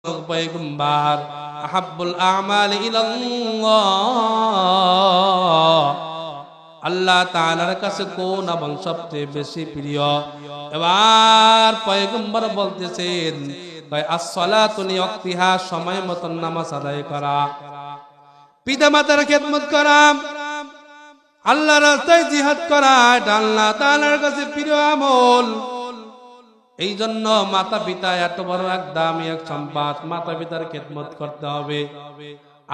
পয়গম্বর আহাব্বুল আমালি ইলাল্লাহ, আল্লাহ তাআলার কাছে কোন আমল সবচেয়ে বেশি প্রিয়? এবার পয়গম্বর বলতেছেন as-salatu লিওয়াক্তিহা, সময় মতন নামাজ আদায় করা, পিতামাতার খেদমত করা, আল্লাহর রাস্তায় জিহাদ করা, এটা আল্লাহ তাআলার কাছে প্রিয় আমল। এই জন্য মাতা পিতা এত বড় এক দামি এক সম্পদ, মাতা পিতার খেদমত করতে হবে।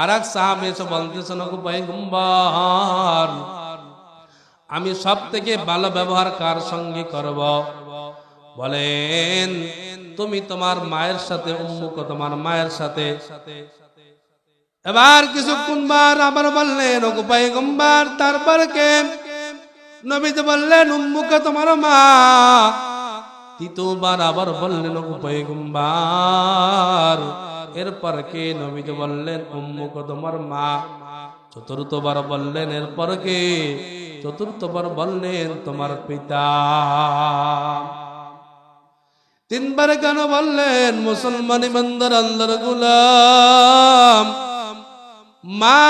আর এক সাহাবী এসে বলতেছেন, ওগো পয়গম্বর, আমি সব থেকে ভালো ব্যবহার কার সঙ্গে করব? বলেন, তুমি তোমার মায়ের সাথে, উম্মুকে তোমার মায়ের সাথে। এবার কিছুক্ষণ বার আবার বললেন, ওগো পয়গম্বর, তারপর কে? নবী তো বললেন, উম্মুকে তোমার মা। তৃতীয়বার আবার বললেন, ওগো পয়গম্বর, এরপর কে? নবী তো বললেন, উম্মুকে তোমার মা। চতুর্থবার বললেন, এরপর কে? চতুর্থবার বললেন, তোমার পিতা। তিনবার কেন বললেন? মুসলমান ইমানদার আল্লাহর গোলাম, মা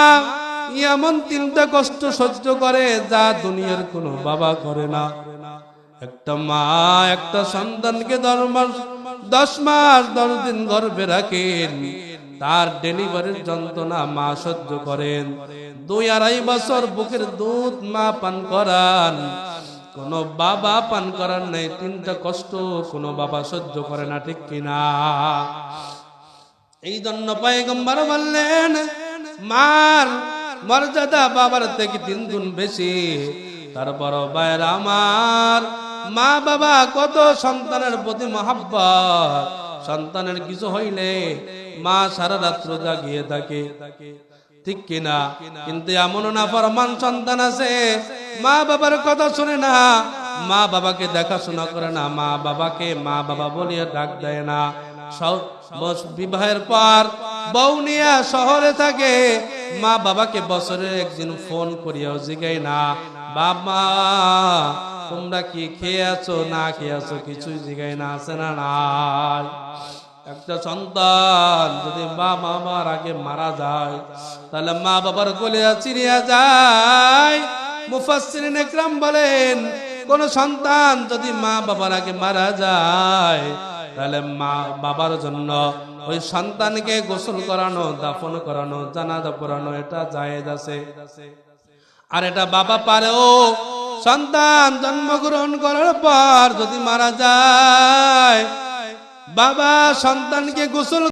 এমন তিনটা কষ্ট সহ্য করে যা দুনিয়ার কোনো বাবা করে না। একটা মা একটা সন্তানকে 10 মাস 10 দিন গর্ভে রাখেন, তার ডেলিভারির যন্ত্রণা মা সহ্য করেন। 2-2.5 বছর বুকের দুধ মা পান করান, কোন বাবা পান করার নেই। তিনটা কষ্ট কোন বাবা সহ্য করে না, ঠিক কিনা? এই জন্য পয়গম্বর বললেন, মার মর্যাদা বাবার থেকে 3 গুণ বেশি। তারপর ভাইয়ের আমার, মা বাবা কত সন্তানের প্রতি মহব্বত, সন্তানের কিছু হইলে মা সারা রাত্র জাগিয়ে থাকে, ঠিক কিনা? কিন্তু এমন নাফরমান সন্তান আছে, মা বাবার কথা শুনে না, মা বাবাকে দেখাশোনা করে না, মা বাবাকে মা বাবা বলিয়ে ডাক দেয় না। বিবাহের পর বউ নিয়ে শহরে থাকে, মা বাবাকে বছরে একদিন ফোন করিয়াও জিগায় না, বাবা তোমরা কি খেয়ে আছো না খেয়ে আছো, কিছুই জিগায় না, আছে না? নাই। একটা সন্তান যদি বাবা মার আগে মারা যায়, তাহলে মা বাবার কোলে চিরিয়া যায়। মুফাসসিরিন ইকরাম বলেন, কোন সন্তান যদি মা বাবার আগে মারা যায়, তাহলে মা বাবার জন্য ওই সন্তানকে গোসল করানো, দাফন করানো, জানাজা পড়ানো, এটা জায়েজ আছে। আর এটা বাবা পারেও। সন্তান জন্মগ্রহণ করার পর যদি মারা যায়, বাবা সন্তানকে গোসল